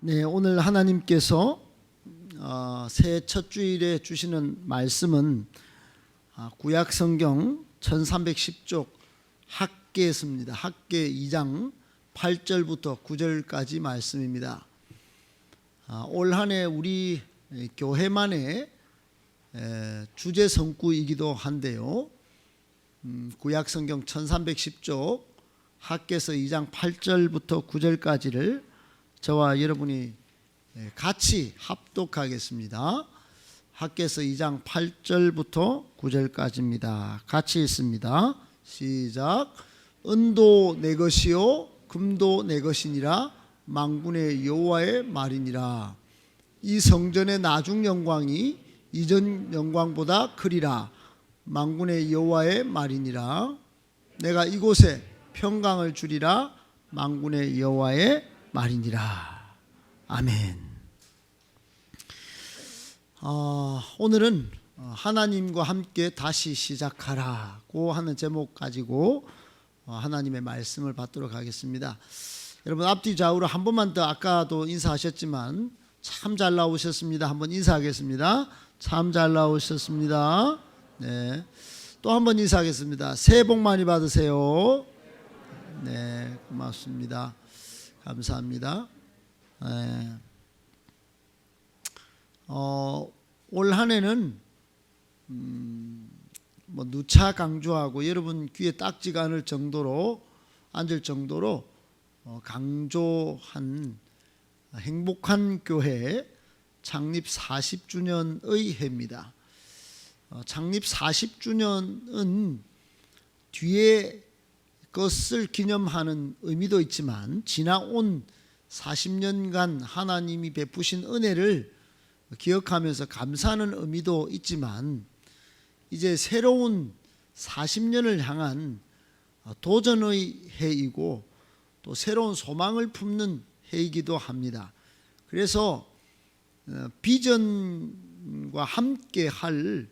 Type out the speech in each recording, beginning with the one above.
네, 오늘 하나님께서 새해 첫 주일에 주시는 말씀은 구약 성경 1310쪽 학개서입니다. 학개 2장 8절부터 9절까지 말씀입니다. 올 한 해 우리 교회만의 주제 성구이기도 한데요. 구약 성경 1310쪽 학개서 2장 8절부터 9절까지를 저와 여러분이 같이 합독하겠습니다. 학개서 2장 8절부터 9절까지입니다. 같이 읽습니다. 시작. 은도 내 것이요 금도 내 것이니라 만군의 여호와의 말이니라. 이 성전의 나중 영광이 이전 영광보다 크리라. 만군의 여호와의 말이니라. 내가 이곳에 평강을 주리라. 만군의 여호와의 말이니라. 아멘. 오늘은 하나님과 함께 다시 시작하라고 하는 제목 가지고 하나님의 말씀을 받도록 하겠습니다. 여러분 앞뒤 좌우로 한 번만 더, 아까도 인사하셨지만 참 잘 나오셨습니다. 한번 인사하겠습니다. 참 잘 나오셨습니다. 네. 또 한 번 인사하겠습니다. 새해 복 많이 받으세요. 네, 고맙습니다. 감사합니다. 네. 올 한 해는 누차 강조하고 여러분 귀에 딱지가 않을 정도로 앉을 정도로 강조한 행복한 교회 창립 40주년의 해입니다. 창립 40주년은 뒤에 것을 기념하는 의미도 있지만 지나온 40년간 하나님이 베푸신 은혜를 기억하면서 감사하는 의미도 있지만 이제 새로운 40년을 향한 도전의 해이고 또 새로운 소망을 품는 해이기도 합니다. 그래서 비전과 함께 할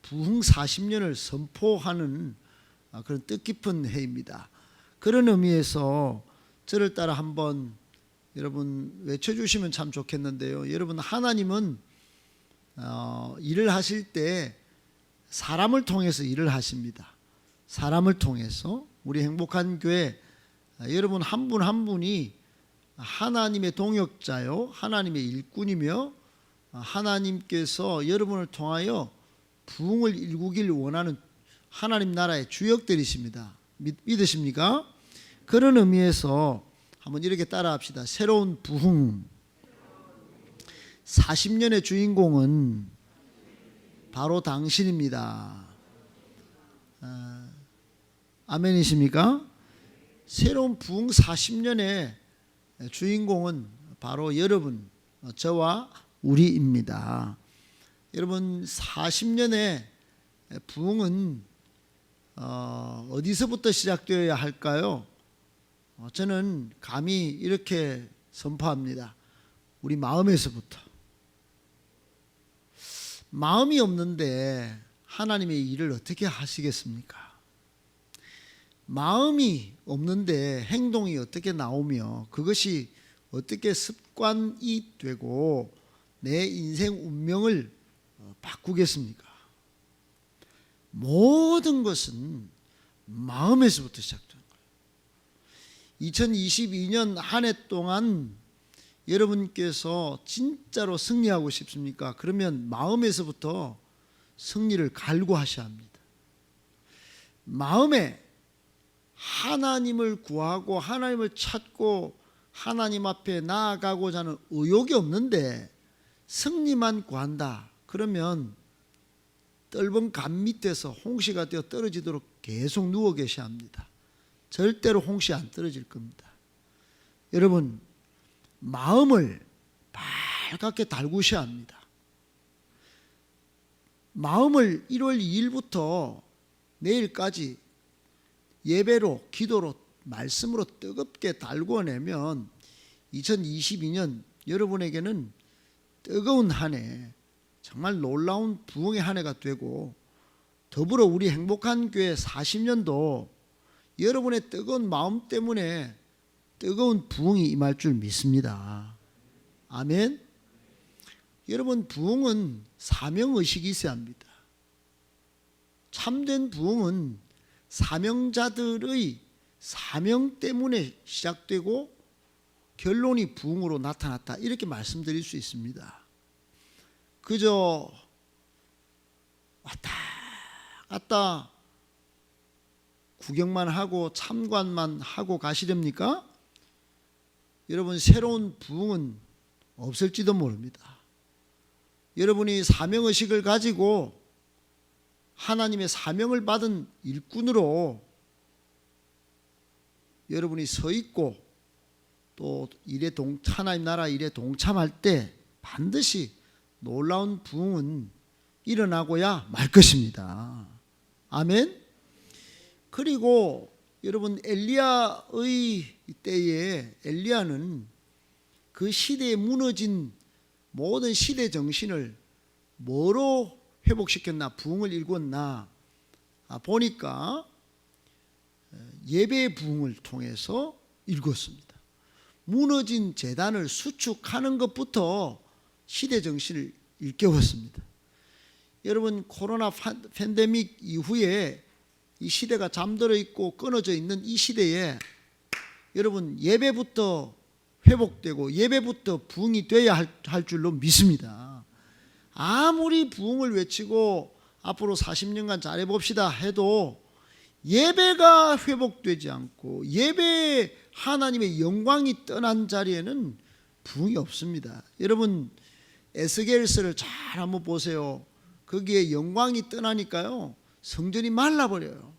부흥 40년을 선포하는 그런 뜻깊은 해입니다. 그런 의미에서 저를 따라 한번 여러분 외쳐주시면 참 좋겠는데요. 여러분, 하나님은 일을 하실 때 사람을 통해서 일을 하십니다. 사람을 통해서 우리 행복한 교회 여러분 한 분 한 분이 하나님의 동역자요, 하나님의 일꾼이며 하나님께서 여러분을 통하여 부흥을 일구길 원하는 하나님 나라의 주역들이십니다. 믿으십니까? 그런 의미에서 한번 이렇게 따라합시다. 새로운 부흥 40년의 주인공은 바로 당신입니다. 아멘이십니까? 새로운 부흥 40년의 주인공은 바로 여러분, 저와 우리입니다. 여러분, 40년의 부흥은 어디서부터 시작되어야 할까요? 저는 감히 이렇게 선포합니다. 우리 마음에서부터. 마음이 없는데 하나님의 일을 어떻게 하시겠습니까? 마음이 없는데 행동이 어떻게 나오며 그것이 어떻게 습관이 되고 내 인생 운명을 바꾸겠습니까? 모든 것은 마음에서부터 시작되는 거예요. 2022년 한 해 동안 여러분께서 진짜로 승리하고 싶습니까? 그러면 마음에서부터 승리를 갈구하셔야 합니다. 마음에 하나님을 구하고 하나님을 찾고 하나님 앞에 나아가고자 하는 의욕이 없는데 승리만 구한다. 그러면 떫은 감 밑에서 홍시가 되어 떨어지도록 계속 누워 계셔야 합니다. 절대로 홍시 안 떨어질 겁니다. 여러분, 마음을 밝게 달구셔야 합니다. 마음을 1월 2일부터 내일까지 예배로, 기도로, 말씀으로 뜨겁게 달궈내면 2022년 여러분에게는 뜨거운 한 해, 정말 놀라운 부흥의 한 해가 되고, 더불어 우리 행복한 교회 40년도 여러분의 뜨거운 마음 때문에 뜨거운 부흥이 임할 줄 믿습니다. 아멘. 여러분, 부흥은 사명의식이 있어야 합니다. 참된 부흥은 사명자들의 사명 때문에 시작되고 결론이 부흥으로 나타났다, 이렇게 말씀드릴 수 있습니다. 그저 왔다 갔다 구경만 하고 참관만 하고 가시렵니까? 여러분, 새로운 부흥은 없을지도 모릅니다. 여러분이 사명의식을 가지고 하나님의 사명을 받은 일꾼으로 여러분이 서 있고 또 하나님 나라 일에 동참할 때 반드시 놀라운 부흥은 일어나고야 말 것입니다. 아멘. 그리고 여러분, 엘리야의 때에 엘리야는 그 시대에 무너진 모든 시대 정신을 뭐로 회복시켰나, 부흥을 일궜나 보니까 예배의 부흥을 통해서 일궜습니다. 무너진 제단을 수축하는 것부터 시대 정신을 일깨웠습니다. 여러분, 코로나 팬데믹 이후에 이 시대가 잠들어 있고 끊어져 있는 이 시대에 여러분, 예배부터 회복되고 예배부터 부흥이 돼야 할 줄로 믿습니다. 아무리 부흥을 외치고 앞으로 40년간 잘해봅시다 해도 예배가 회복되지 않고 예배에 하나님의 영광이 떠난 자리에는 부흥이 없습니다. 여러분, 에스겔서를 잘 한번 보세요. 거기에 영광이 떠나니까요, 성전이 말라버려요.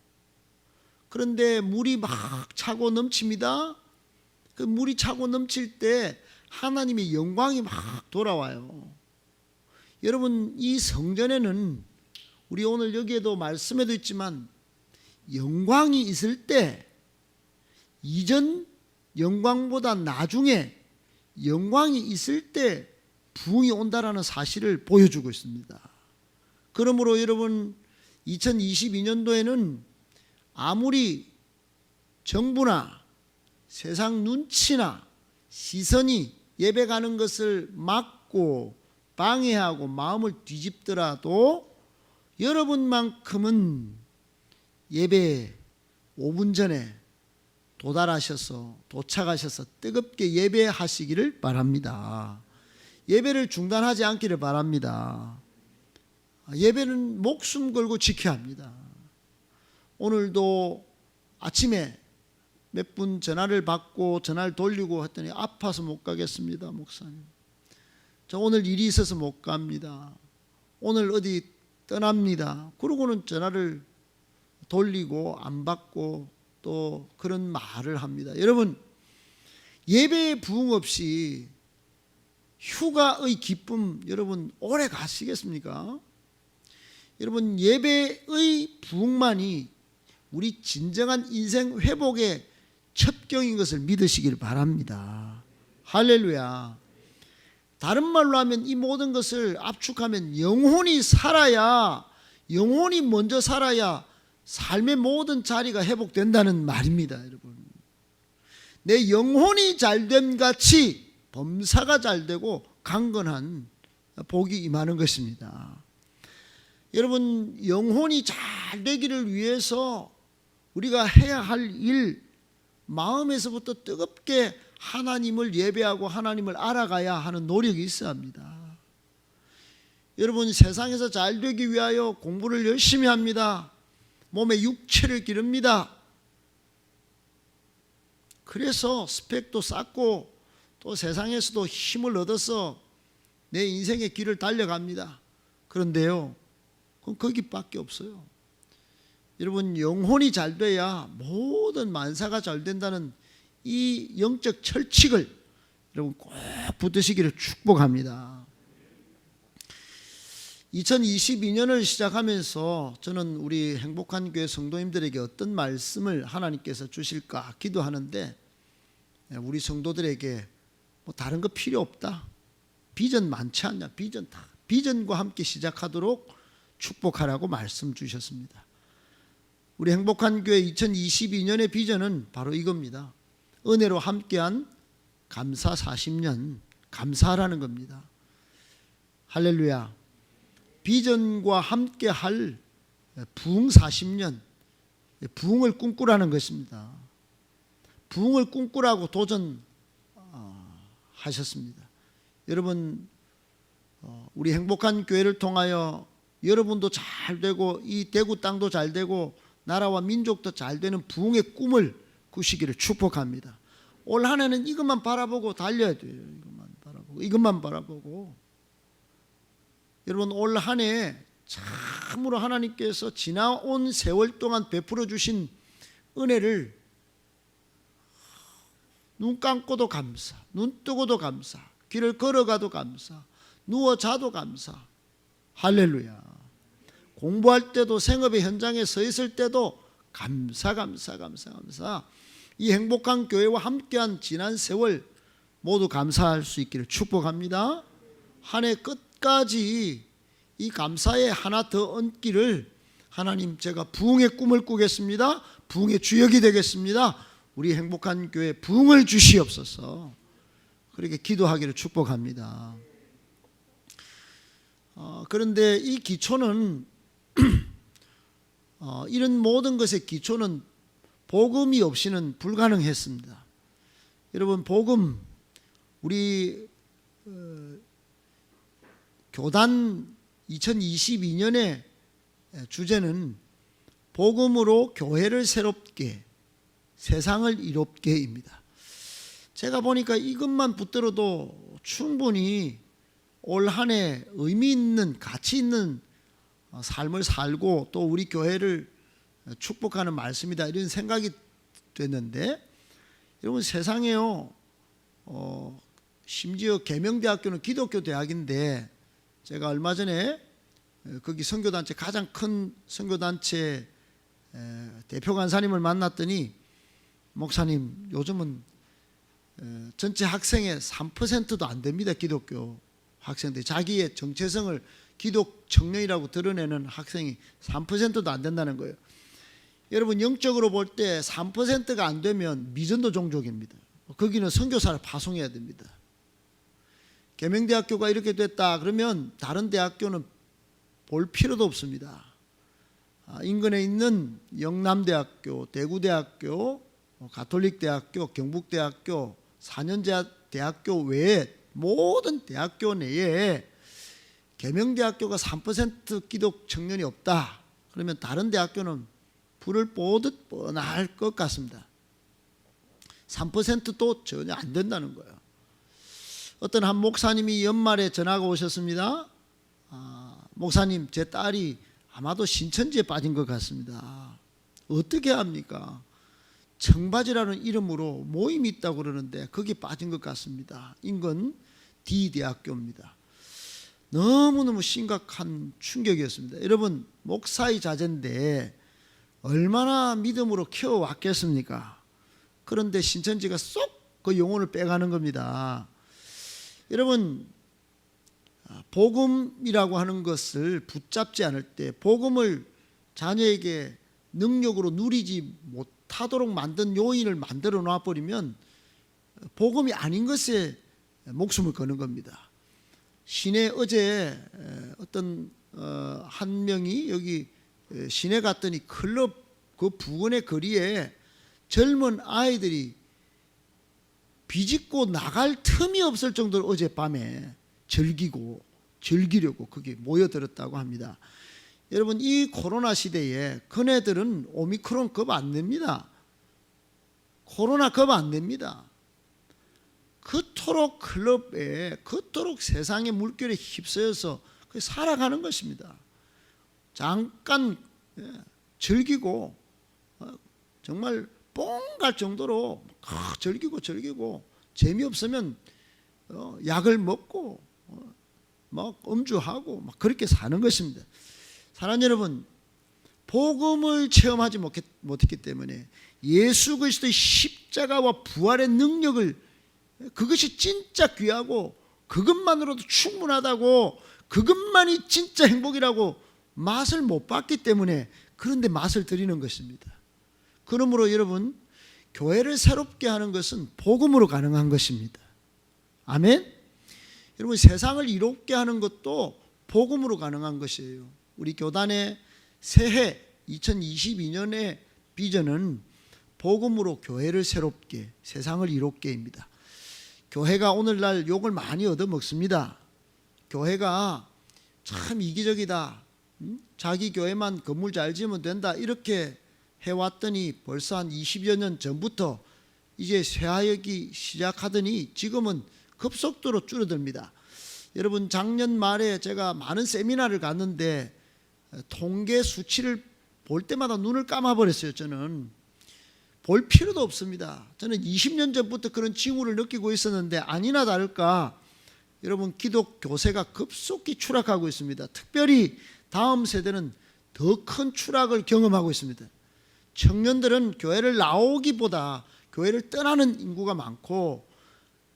그런데 물이 막 차고 넘칩니다. 그 물이 차고 넘칠 때 하나님의 영광이 막 돌아와요. 여러분, 이 성전에는 우리 오늘 여기에도 말씀에도 있지만 영광이 있을 때 이전 영광보다 나중에 영광이 있을 때 부흥이 온다라는 사실을 보여주고 있습니다. 그러므로 여러분, 2022년도에는 아무리 정부나 세상 눈치나 시선이 예배 가는 것을 막고 방해하고 마음을 뒤집더라도 여러분만큼은 예배 5분 전에 도착하셔서 뜨겁게 예배하시기를 바랍니다. 예배를 중단하지 않기를 바랍니다. 예배는 목숨 걸고 지켜야 합니다. 오늘도 아침에 몇 분 전화를 받고 전화를 돌리고 했더니 아파서 못 가겠습니다, 목사님. 저 오늘 일이 있어서 못 갑니다. 오늘 어디 떠납니다. 그러고는 전화를 돌리고 안 받고 또 그런 말을 합니다. 여러분, 예배의 부흥 없이 휴가의 기쁨 여러분 오래 가시겠습니까? 여러분, 예배의 부흥만이 우리 진정한 인생 회복의 첩경인 것을 믿으시길 바랍니다. 할렐루야. 다른 말로 하면 이 모든 것을 압축하면 영혼이 먼저 살아야 삶의 모든 자리가 회복된다는 말입니다. 여러분, 내 영혼이 잘됨 같이 범사가 잘되고 강건한 복이 임하는 것입니다. 여러분, 영혼이 잘 되기를 위해서 우리가 해야 할 일, 마음에서부터 뜨겁게 하나님을 예배하고 하나님을 알아가야 하는 노력이 있어야 합니다. 여러분, 세상에서 잘 되기 위하여 공부를 열심히 합니다. 몸에 육체를 기릅니다. 그래서 스펙도 쌓고 또 세상에서도 힘을 얻어서 내 인생의 길을 달려갑니다. 그런데요, 그건 거기밖에 없어요. 여러분, 영혼이 잘 돼야 모든 만사가 잘 된다는 이 영적 철칙을 여러분 꼭 붙드시기를 축복합니다. 2022년을 시작하면서 저는 우리 행복한 교회 성도님들에게 어떤 말씀을 하나님께서 주실까 기도하는데, 우리 성도들에게 뭐 다른 거 필요 없다, 비전 많지 않냐, 비전과 함께 시작하도록 축복하라고 말씀 주셨습니다. 우리 행복한 교회 2022년의 비전은 바로 이겁니다. 은혜로 함께한 감사 40년, 감사하라는 겁니다. 할렐루야. 비전과 함께 할 부흥 40년, 부흥을 꿈꾸라는 것입니다. 부흥을 꿈꾸라고 도전하셨습니다. 여러분, 우리 행복한 교회를 통하여 여러분도 잘 되고 이 대구 땅도 잘 되고 나라와 민족도 잘 되는 부흥의 꿈을 꾸시기를 축복합니다. 올 한 해는 이것만 바라보고 달려야 돼요. 이것만 바라보고. 여러분, 올 한 해 참으로 하나님께서 지나온 세월 동안 베풀어 주신 은혜를 눈 감고도 감사, 눈 뜨고도 감사, 길을 걸어가도 감사, 누워 자도 감사. 할렐루야. 공부할 때도 생업의 현장에 서 있을 때도 감사. 이 행복한 교회와 함께한 지난 세월 모두 감사할 수 있기를 축복합니다. 한 해 끝까지 이 감사에 하나 더 얹기를, 하나님, 제가 부흥의 꿈을 꾸겠습니다. 부흥의 주역이 되겠습니다. 우리 행복한 교회 부흥을 주시옵소서. 그렇게 기도하기를 축복합니다. 그런데 이 기초는 이런 모든 것의 기초는 복음이 없이는 불가능했습니다. 여러분, 복음, 우리 교단 2022년의 주제는 복음으로 교회를 새롭게, 세상을 이롭게입니다. 제가 보니까 이것만 붙들어도 충분히 올 한 해 의미 있는, 가치 있는 삶을 살고 또 우리 교회를 축복하는 말씀이다, 이런 생각이 됐는데, 여러분, 세상에요, 심지어 계명대학교는 기독교 대학인데, 제가 얼마 전에 거기 선교단체, 가장 큰 선교단체 대표 간사님을 만났더니, 목사님, 요즘은 전체 학생의 3%도 안 됩니다. 기독교 학생들, 자기의 정체성을 기독 청년이라고 드러내는 학생이 3%도 안 된다는 거예요. 여러분, 영적으로 볼 때 3%가 안 되면 미전도 종족입니다. 거기는 선교사를 파송해야 됩니다. 계명대학교가 이렇게 됐다 그러면 다른 대학교는 볼 필요도 없습니다. 인근에 있는 영남대학교, 대구대학교, 가톨릭대학교, 경북대학교, 4년제 대학교 외에 모든 대학교 내에 계명대학교가 3% 기독 청년이 없다 그러면 다른 대학교는 불을 보듯 뻔할 것 같습니다. 3%도 전혀 안 된다는 거예요. 어떤 한 목사님이 연말에 전화가 오셨습니다. 목사님, 제 딸이 아마도 신천지에 빠진 것 같습니다. 어떻게 합니까? 청바지라는 이름으로 모임이 있다고 그러는데 거기 빠진 것 같습니다. 인근 D대학교입니다. 너무너무 심각한 충격이었습니다. 여러분, 목사의 자제인데 얼마나 믿음으로 키워왔겠습니까? 그런데 신천지가 쏙 그 영혼을 빼가는 겁니다. 여러분, 복음이라고 하는 것을 붙잡지 않을 때, 복음을 자녀에게 능력으로 누리지 못하도록 만든 요인을 만들어 놔버리면 복음이 아닌 것에 목숨을 거는 겁니다. 시내, 어제 어떤 한 명이 여기 시내 갔더니 클럽 그 부근의 거리에 젊은 아이들이 비집고 나갈 틈이 없을 정도로 어젯밤에 즐기려고 거기 모여들었다고 합니다. 여러분, 이 코로나 시대에 그네들은 오미크론 겁 안 냅니다. 코로나 겁 안 냅니다. 그토록 클럽에, 그토록 세상의 물결에 휩싸여서 살아가는 것입니다. 잠깐 즐기고 정말 뽕 갈 정도로 즐기고 재미없으면 약을 먹고 막 음주하고 막 그렇게 사는 것입니다. 사랑하는 여러분, 복음을 체험하지 못했기 때문에 예수 그리스도의 십자가와 부활의 능력을, 그것이 진짜 귀하고 그것만으로도 충분하다고, 그것만이 진짜 행복이라고 맛을 못 봤기 때문에 그런데 맛을 들이는 것입니다. 그러므로 여러분, 교회를 새롭게 하는 것은 복음으로 가능한 것입니다. 아멘. 여러분, 세상을 이롭게 하는 것도 복음으로 가능한 것이에요. 우리 교단의 새해 2022년의 비전은 복음으로 교회를 새롭게, 세상을 이롭게입니다. 교회가 오늘날 욕을 많이 얻어먹습니다. 교회가 참 이기적이다, 자기 교회만 건물 잘 지으면 된다, 이렇게 해왔더니 벌써 한 20여 년 전부터 이제 쇠하여기 시작하더니 지금은 급속도로 줄어듭니다. 여러분, 작년 말에 제가 많은 세미나를 갔는데 통계 수치를 볼 때마다 눈을 감아버렸어요. 저는 볼 필요도 없습니다. 저는 20년 전부터 그런 징후를 느끼고 있었는데 아니나 다를까 여러분, 기독 교세가 급속히 추락하고 있습니다. 특별히 다음 세대는 더 큰 추락을 경험하고 있습니다. 청년들은 교회를 나오기보다 교회를 떠나는 인구가 많고,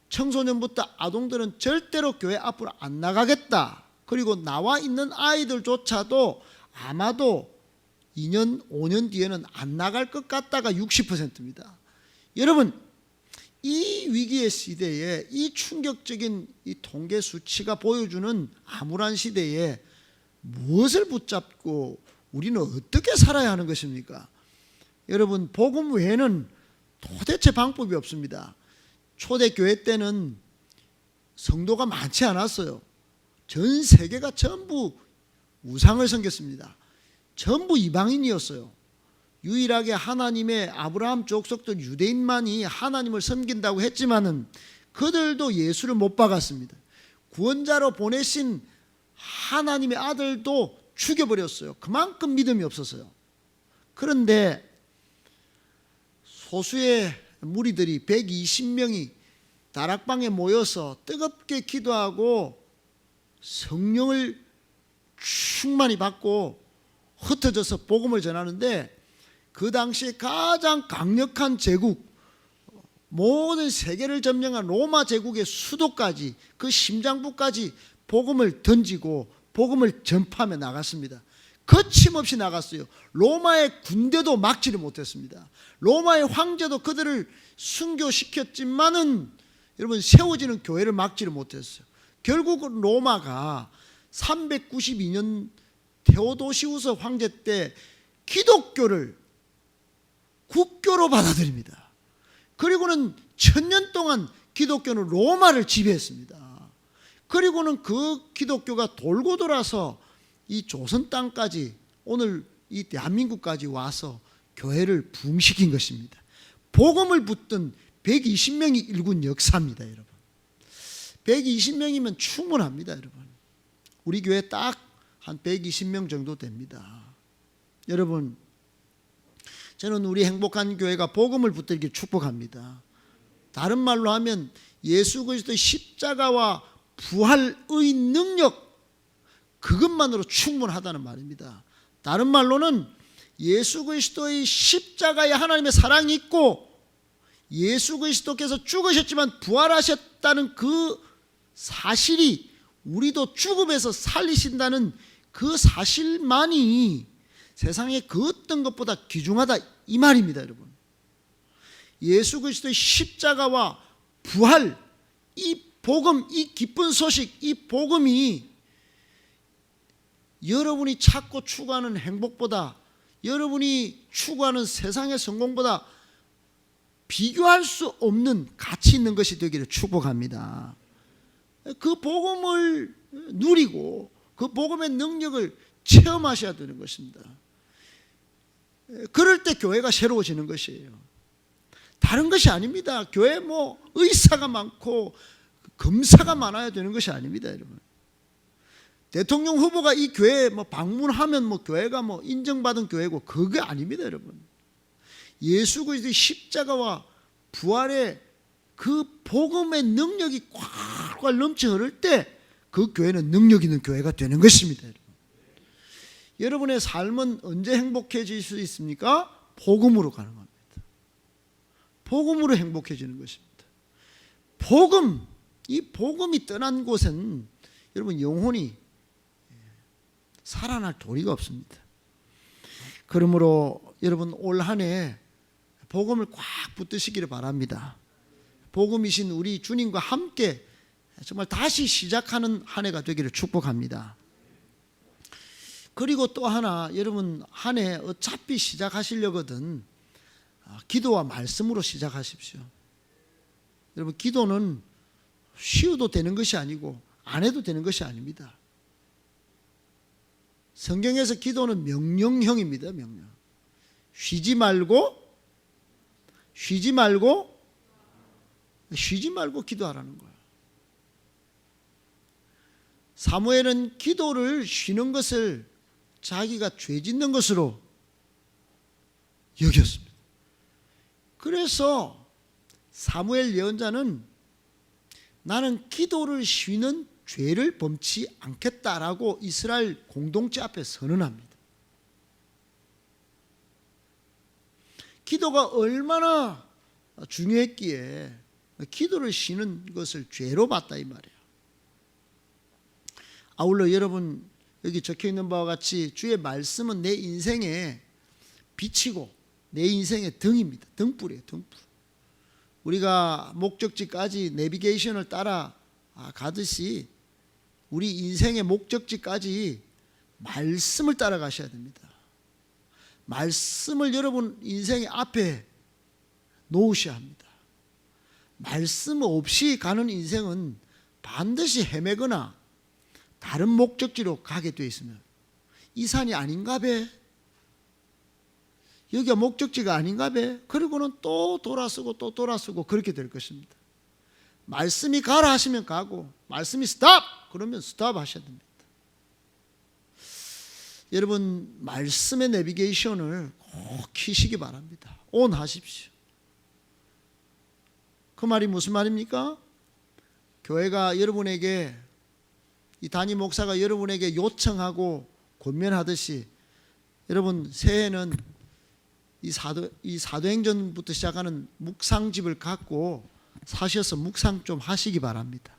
청소년부터 아동들은 절대로 교회 앞으로 안 나가겠다. 그리고 나와 있는 아이들조차도 아마도 2년, 5년 뒤에는 안 나갈 것 같다가 60%입니다. 여러분, 이 위기의 시대에, 이 충격적인 이 통계 수치가 보여주는 암울한 시대에 무엇을 붙잡고 우리는 어떻게 살아야 하는 것입니까? 여러분, 복음 외에는 도대체 방법이 없습니다. 초대교회 때는 성도가 많지 않았어요. 전 세계가 전부 우상을 섬겼습니다. 전부 이방인이었어요. 유일하게 하나님의 아브라함 족속들 유대인만이 하나님을 섬긴다고 했지만은 그들도 예수를 못 박았습니다. 구원자로 보내신 하나님의 아들도 죽여버렸어요. 그만큼 믿음이 없었어요. 그런데 소수의 무리들이 120명이 다락방에 모여서 뜨겁게 기도하고 성령을 충만히 받고 흩어져서 복음을 전하는데, 그 당시 가장 강력한 제국, 모든 세계를 점령한 로마 제국의 수도까지, 그 심장부까지 복음을 던지고 복음을 전파하며 나갔습니다. 거침없이 나갔어요. 로마의 군대도 막지를 못했습니다. 로마의 황제도 그들을 순교시켰지만은 여러분, 세워지는 교회를 막지를 못했어요. 결국은 로마가 392년 테오도시우스 황제 때 기독교를 국교로 받아들입니다. 그리고는 1000년 동안 기독교는 로마를 지배했습니다. 그리고는 그 기독교가 돌고 돌아서 이 조선 땅까지, 오늘 이 대한민국까지 와서 교회를 부흥시킨 것입니다. 복음을 붙든 120명이 일군 역사입니다. 여러분, 120명이면 충분합니다. 여러분, 우리 교회 딱 한 120명 정도 됩니다. 여러분, 저는 우리 행복한 교회가 복음을 붙들길 축복합니다. 다른 말로 하면 예수 그리스도의 십자가와 부활의 능력, 그것만으로 충분하다는 말입니다. 다른 말로는 예수 그리스도의 십자가에 하나님의 사랑이 있고, 예수 그리스도께서 죽으셨지만 부활하셨다는 그 사실이 우리도 죽음에서 살리신다는 그 사실만이 세상에 그 어떤 것보다 귀중하다, 이 말입니다. 여러분, 예수 그리스도의 십자가와 부활, 이 복음, 이 기쁜 소식, 이 복음이 여러분이 찾고 추구하는 행복보다, 여러분이 추구하는 세상의 성공보다 비교할 수 없는 가치 있는 것이 되기를 축복합니다. 그 복음을 누리고 그 복음의 능력을 체험하셔야 되는 것입니다. 그럴 때 교회가 새로워지는 것이에요. 다른 것이 아닙니다. 교회 뭐 의사가 많고 검사가 많아야 되는 것이 아닙니다. 여러분, 대통령 후보가 이 교회에 뭐 방문하면 뭐 교회가 뭐 인정받은 교회고, 그게 아닙니다. 여러분, 예수 그리스도의 십자가와 부활의 그 복음의 능력이 꽉꽉 넘쳐 흐를 때 그 교회는 능력 있는 교회가 되는 것입니다. 여러분의 삶은 언제 행복해질 수 있습니까? 복음으로 가능합니다. 복음으로 행복해지는 것입니다. 복음, 이 복음이 떠난 곳은 여러분 영혼이 살아날 도리가 없습니다. 그러므로 여러분, 올 한 해 복음을 꽉 붙드시기를 바랍니다. 복음이신 우리 주님과 함께 정말 다시 시작하는 한 해가 되기를 축복합니다. 그리고 또 하나, 여러분 한 해 어차피 시작하시려거든 기도와 말씀으로 시작하십시오. 여러분 기도는 쉬어도 되는 것이 아니고 안 해도 되는 것이 아닙니다. 성경에서 기도는 명령형입니다. 명령. 쉬지 말고 기도하라는 거예요. 사무엘은 기도를 쉬는 것을 자기가 죄 짓는 것으로 여겼습니다. 그래서 사무엘 예언자는 나는 기도를 쉬는 죄를 범치 않겠다라고 이스라엘 공동체 앞에 선언합니다. 기도가 얼마나 중요했기에 기도를 쉬는 것을 죄로 봤다 이 말이에요. 아울러 여러분 여기 적혀있는 바와 같이 주의 말씀은 내 인생의 빛이고 내 인생의 등입니다. 등불이에요. 등불. 우리가 목적지까지 내비게이션을 따라 가듯이 우리 인생의 목적지까지 말씀을 따라가셔야 됩니다. 말씀을 여러분 인생의 앞에 놓으셔야 합니다. 말씀 없이 가는 인생은 반드시 헤매거나 다른 목적지로 가게 되어 있으면 이 산이 아닌가 배, 여기가 목적지가 아닌가 배, 그리고는 또 돌아서고 또 돌아서고 그렇게 될 것입니다. 말씀이 가라 하시면 가고 말씀이 스탑 그러면 스탑 하셔야 됩니다. 여러분 말씀의 내비게이션을 꼭 키시기 바랍니다. 온 하십시오. 그 말이 무슨 말입니까? 교회가 여러분에게 이 담임 목사가 여러분에게 요청하고 권면하듯이 여러분 새해는 이 사도행전부터 시작하는 묵상집을 갖고 사셔서 묵상 좀 하시기 바랍니다.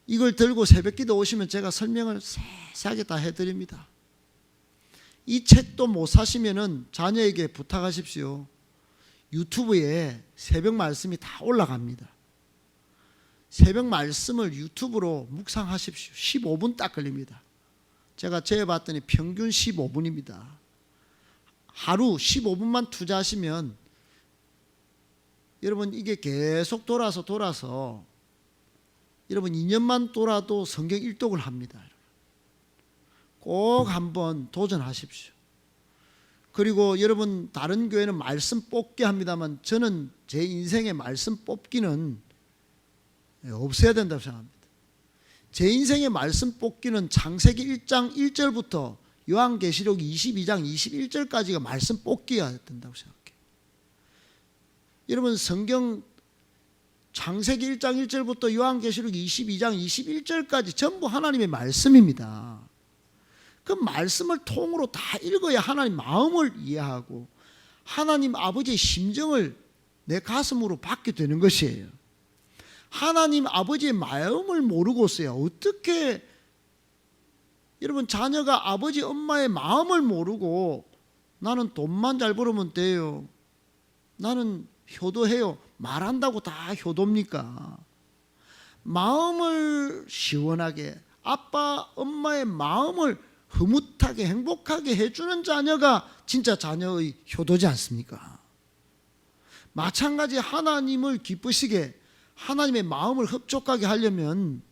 이걸 들고 새벽기도 오시면 제가 설명을 세세하게 다 해드립니다. 이 책도 못 사시면은 자녀에게 부탁하십시오. 유튜브에 새벽 말씀이 다 올라갑니다. 새벽 말씀을 유튜브로 묵상하십시오. 15분 딱 걸립니다. 제가 재봤더니 평균 15분입니다. 하루 15분만 투자하시면 여러분 이게 계속 돌아서 여러분 2년만 돌아도 성경 일독을 합니다. 꼭 한번 도전하십시오. 그리고 여러분 다른 교회는 말씀 뽑기 합니다만 저는 제 인생의 말씀 뽑기는 없어야 된다고 생각합니다. 제 인생의 말씀 뽑기는 창세기 1장 1절부터 요한계시록 22장 21절까지가 말씀 뽑기가 된다고 생각해요. 여러분 성경 창세기 1장 1절부터 요한계시록 22장 21절까지 전부 하나님의 말씀입니다. 그 말씀을 통으로 다 읽어야 하나님 마음을 이해하고 하나님 아버지의 심정을 내 가슴으로 받게 되는 것이에요. 하나님 아버지의 마음을 모르고서야 어떻게 여러분 자녀가 아버지 엄마의 마음을 모르고 나는 돈만 잘 벌으면 돼요, 나는 효도해요, 말한다고 다 효도입니까? 마음을 시원하게 아빠 엄마의 마음을 흐뭇하게 행복하게 해주는 자녀가 진짜 자녀의 효도지 않습니까? 마찬가지 하나님을 기쁘시게 하나님의 마음을 흡족하게 하려면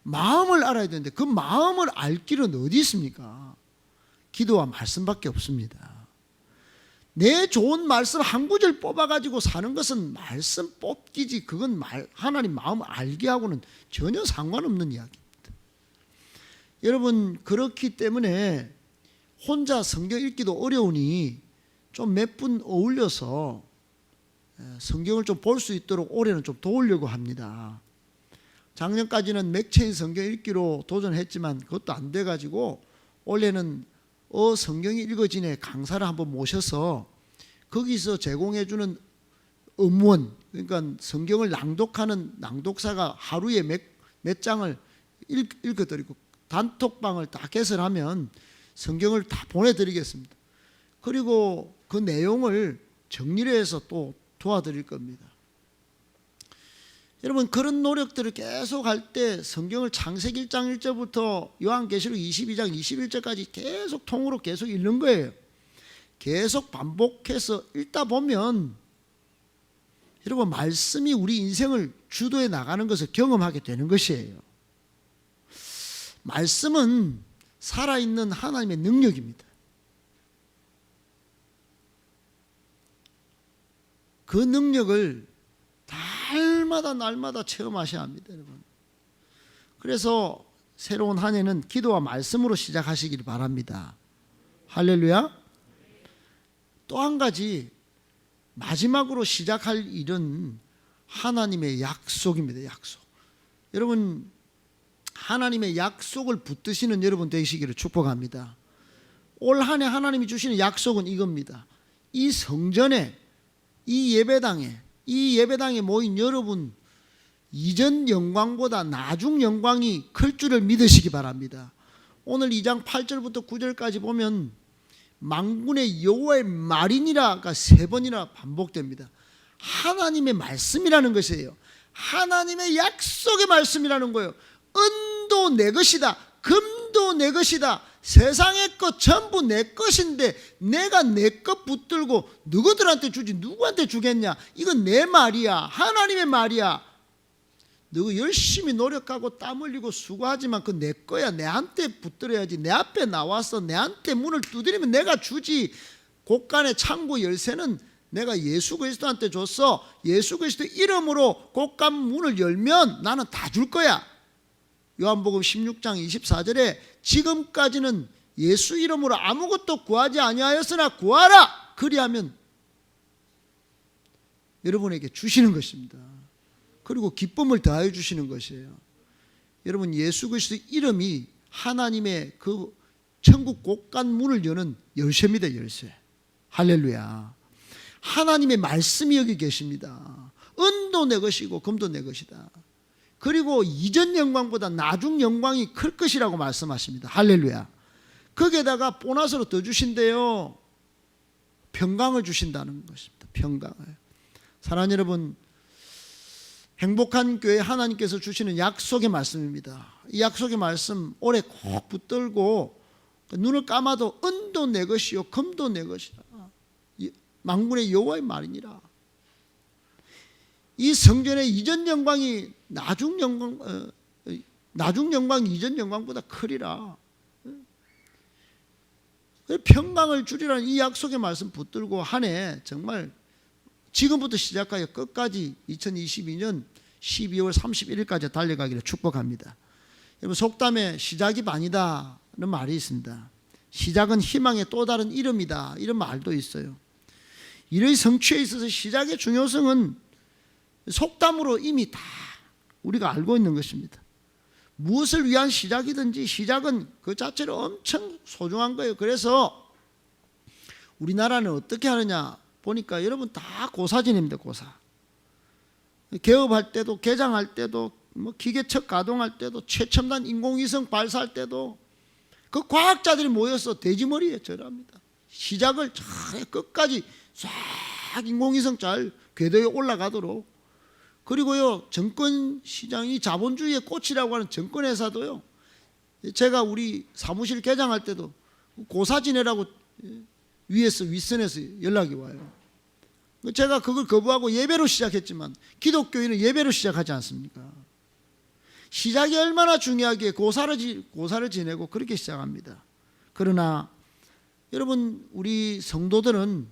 마음을 알아야 되는데 그 마음을 알 길은 어디 있습니까? 기도와 말씀밖에 없습니다. 내 좋은 말씀 한 구절 뽑아가지고 사는 것은 말씀 뽑기지 그건 하나님 마음을 알게 하고는 전혀 상관없는 이야기입니다. 여러분 그렇기 때문에 혼자 성경 읽기도 어려우니 좀 몇 분 어울려서 성경을 좀 볼 수 있도록 올해는 좀 도우려고 합니다. 작년까지는 맥체인 성경 읽기로 도전했지만 그것도 안 돼가지고 올해는 성경이 읽어지네 강사를 한번 모셔서 거기서 제공해주는 음원, 그러니까 성경을 낭독하는 낭독사가 하루에 몇 장을 읽어드리고 단톡방을 다 개설하면 성경을 다 보내드리겠습니다. 그리고 그 내용을 정리를 해서 또 도와드릴 겁니다. 여러분 그런 노력들을 계속 할 때 성경을 창세기 1장 1절부터 요한계시록 22장 21절까지 계속 통으로 계속 읽는 거예요. 계속 반복해서 읽다 보면 여러분 말씀이 우리 인생을 주도해 나가는 것을 경험하게 되는 것이에요. 말씀은 살아있는 하나님의 능력입니다. 그 능력을 날마다 체험하셔야 합니다, 여러분. 그래서 새로운 한 해는 기도와 말씀으로 시작하시길 바랍니다. 할렐루야. 또 한 가지 마지막으로 시작할 일은 하나님의 약속입니다. 약속. 여러분 하나님의 약속을 붙드시는 여러분 되시기를 축복합니다. 올 한 해 하나님이 주시는 약속은 이겁니다. 이 성전에 이 예배당에 모인 여러분 이전 영광보다 나중 영광이 클 줄을 믿으시기 바랍니다. 오늘 2장 8절부터 9절까지 보면 만군의 여호와의 말이니라가 3번이나 반복됩니다. 하나님의 말씀이라는 것이에요. 하나님의 약속의 말씀이라는 거예요. 은도 내 것이다. 금도 내 것이다. 세상의 것 전부 내 것인데 내가 내 것 붙들고 누구들한테 주지 누구한테 주겠냐. 이건 내 말이야. 하나님의 말이야. 너 열심히 노력하고 땀 흘리고 수고하지만 그 내 거야. 내한테 붙들어야지. 내 앞에 나와서 내한테 문을 두드리면 내가 주지. 곳간의 창고 열쇠는 내가 예수 그리스도한테 줬어. 예수 그리스도 이름으로 곳간 문을 열면 나는 다 줄 거야. 요한복음 16장 24절에 지금까지는 예수 이름으로 아무것도 구하지 아니하였으나 구하라. 그리하면 여러분에게 주시는 것입니다. 그리고 기쁨을 더하여 주시는 것이에요. 여러분 예수 그리스도 이름이 하나님의 그 천국 곳간 문을 여는 열쇠입니다. 열쇠. 할렐루야. 하나님의 말씀이 여기 계십니다. 은도 내 것이고 금도 내 것이다. 그리고 이전 영광보다 나중 영광이 클 것이라고 말씀하십니다. 할렐루야. 거기에다가 보너스로 더 주신대요. 평강을 주신다는 것입니다. 평강을. 사랑하는 여러분, 행복한 교회 하나님께서 주시는 약속의 말씀입니다. 이 약속의 말씀 올해 꼭 붙들고 눈을 감아도 은도 내 것이요 금도 내 것이다. 만군의 여호와의 말이니라. 이 성전의 이전 영광이 나중 영광 이전 영광보다 크리라. 평강을 주리라는 이 약속의 말씀 붙들고 한 해 정말 지금부터 시작하여 끝까지 2022년 12월 31일까지 달려가기를 축복합니다. 여러분 속담에 시작이 반이다는 말이 있습니다. 시작은 희망의 또 다른 이름이다. 이런 말도 있어요. 일의 성취에 있어서 시작의 중요성은 속담으로 이미 다 우리가 알고 있는 것입니다. 무엇을 위한 시작이든지 시작은 그 자체로 엄청 소중한 거예요. 그래서 우리나라는 어떻게 하느냐 보니까 여러분 다 고사진입니다. 고사. 개업할 때도 개장할 때도 뭐 기계척 가동할 때도 최첨단 인공위성 발사할 때도 그 과학자들이 모여서 돼지머리에 절합니다. 시작을 잘 끝까지 싹 인공위성 잘 궤도에 올라가도록. 그리고요 정권시장이 자본주의의 꽃이라고 하는 정권회사도요 제가 우리 사무실 개장할 때도 고사 지내라고 윗선에서 연락이 와요. 제가 그걸 거부하고 예배로 시작했지만 기독교인은 예배로 시작하지 않습니까? 시작이 얼마나 중요하기에 고사를 지내고 그렇게 시작합니다. 그러나 여러분 우리 성도들은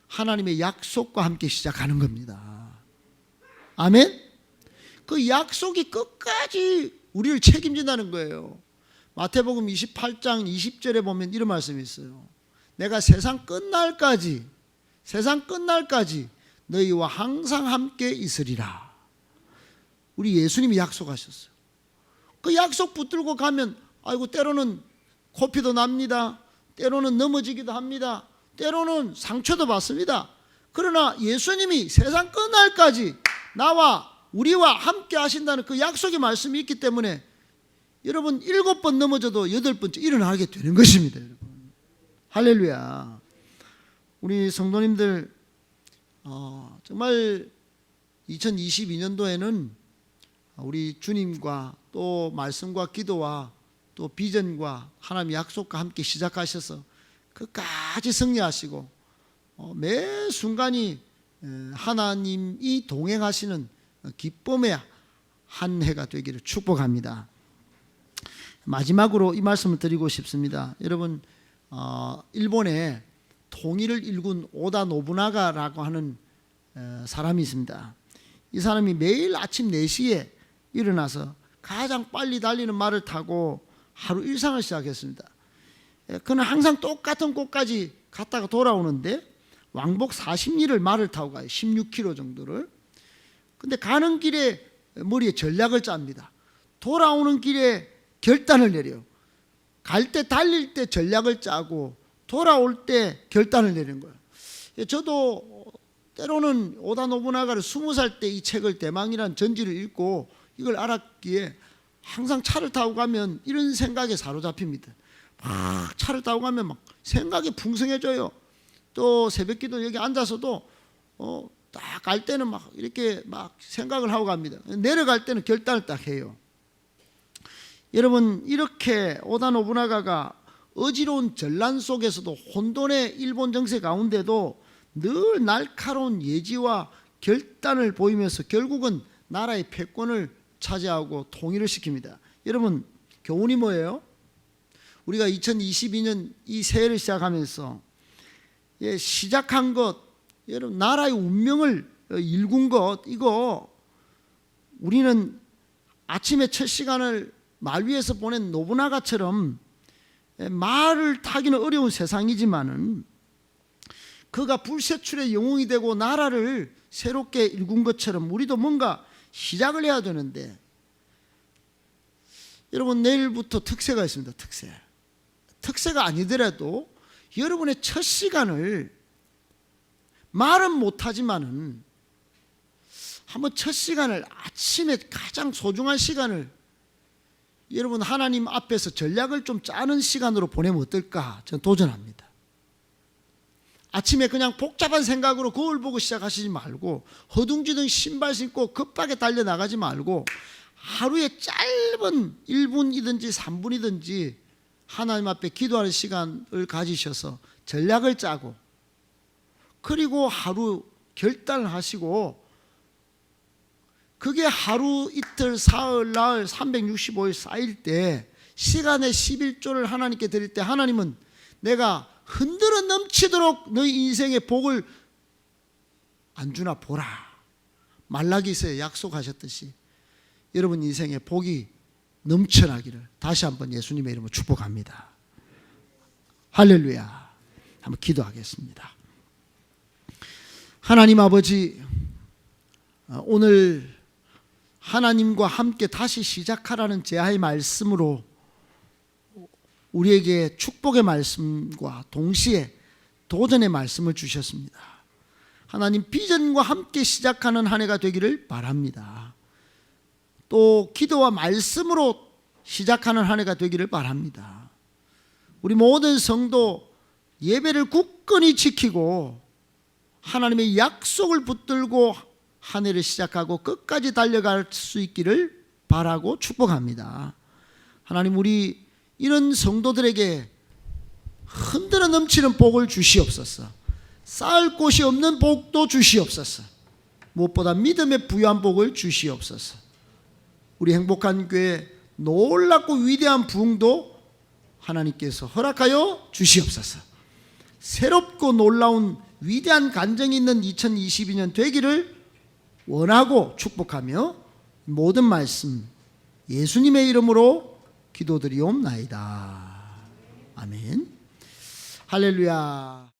하나님의 약속과 함께 시작하는 겁니다. 아멘? 그 약속이 끝까지 우리를 책임진다는 거예요. 마태복음 28장 20절에 보면 이런 말씀이 있어요. 내가 세상 끝날까지 너희와 항상 함께 있으리라. 우리 예수님이 약속하셨어요. 그 약속 붙들고 가면 아이고 때로는 코피도 납니다. 때로는 넘어지기도 합니다. 때로는 상처도 받습니다. 그러나 예수님이 세상 끝날까지 나와 우리와 함께 하신다는 그 약속의 말씀이 있기 때문에 여러분 7번 넘어져도 8번째 일어나게 되는 것입니다. 여러분. 할렐루야. 우리 성도님들 정말 2022년도에는 우리 주님과 또 말씀과 기도와 또 비전과 하나님의 약속과 함께 시작하셔서 끝까지 승리하시고 매 순간이 하나님이 동행하시는 기쁨의 한 해가 되기를 축복합니다. 마지막으로 이 말씀을 드리고 싶습니다. 여러분, 일본에 통일을 일군 오다 노부나가라고 하는 사람이 있습니다. 이 사람이 매일 아침 4시에 일어나서 가장 빨리 달리는 말을 타고 하루 일상을 시작했습니다. 그는 항상 똑같은 곳까지 갔다가 돌아오는데 왕복 40리를 말을 타고 가요. 16km 정도를. 근데 가는 길에 머리에 전략을 짭니다. 돌아오는 길에 결단을 내려요. 갈 때 달릴 때 전략을 짜고 돌아올 때 결단을 내리는 거예요. 저도 때로는 오다 노부나가를 20살 때 이 책을 대망이라는 전지를 읽고 이걸 알았기에 항상 차를 타고 가면 이런 생각에 사로잡힙니다. 막 차를 타고 가면 막 생각이 풍성해져요. 또 새벽기도 여기 앉아서도 딱 갈 때는 막 이렇게 막 생각을 하고 갑니다. 내려갈 때는 결단을 딱 해요. 여러분, 이렇게 오다 노부나가가 어지러운 전란 속에서도 혼돈의 일본 정세 가운데도 늘 날카로운 예지와 결단을 보이면서 결국은 나라의 패권을 차지하고 통일을 시킵니다. 여러분, 교훈이 뭐예요? 우리가 2022년 이 새해를 시작하면서 시작한 것, 여러분 나라의 운명을 일군 것, 이거 우리는 아침에 첫 시간을 말 위에서 보낸 노부나가처럼 말을 타기는 어려운 세상이지만은 그가 불세출의 영웅이 되고 나라를 새롭게 일군 것처럼 우리도 뭔가 시작을 해야 되는데, 여러분 내일부터 특세가 있습니다. 특세가 아니더라도 여러분의 첫 시간을 말은 못하지만은 한번 첫 시간을, 아침에 가장 소중한 시간을 여러분 하나님 앞에서 전략을 좀 짜는 시간으로 보내면 어떨까? 저는 도전합니다. 아침에 그냥 복잡한 생각으로 거울 보고 시작하시지 말고 허둥지둥 신발 신고 급하게 달려나가지 말고 하루에 짧은 1분이든지 3분이든지 하나님 앞에 기도하는 시간을 가지셔서 전략을 짜고, 그리고 하루 결단을 하시고, 그게 하루 이틀 사흘 나흘 365일 쌓일 때 시간의 11조를 하나님께 드릴 때 하나님은 내가 흔들어 넘치도록 너희 인생의 복을 안 주나 보라. 말라기서에 약속하셨듯이 여러분 인생의 복이 넘쳐나기를 다시 한번 예수님의 이름으로 축복합니다. 할렐루야. 한번 기도하겠습니다. 하나님 아버지, 오늘 하나님과 함께 다시 시작하라는 제하의 말씀으로 우리에게 축복의 말씀과 동시에 도전의 말씀을 주셨습니다. 하나님, 비전과 함께 시작하는 한 해가 되기를 바랍니다. 또 기도와 말씀으로 시작하는 한 해가 되기를 바랍니다. 우리 모든 성도 예배를 굳건히 지키고 하나님의 약속을 붙들고 한 해를 시작하고 끝까지 달려갈 수 있기를 바라고 축복합니다. 하나님, 우리 이런 성도들에게 흔들어 넘치는 복을 주시옵소서. 쌓을 곳이 없는 복도 주시옵소서. 무엇보다 믿음의 부유한 복을 주시옵소서. 우리 행복한 교회 놀랍고 위대한 부흥도 하나님께서 허락하여 주시옵소서. 새롭고 놀라운 위대한 간증이 있는 2022년 되기를 원하고 축복하며 모든 말씀 예수님의 이름으로 기도드리옵나이다. 아멘. 할렐루야.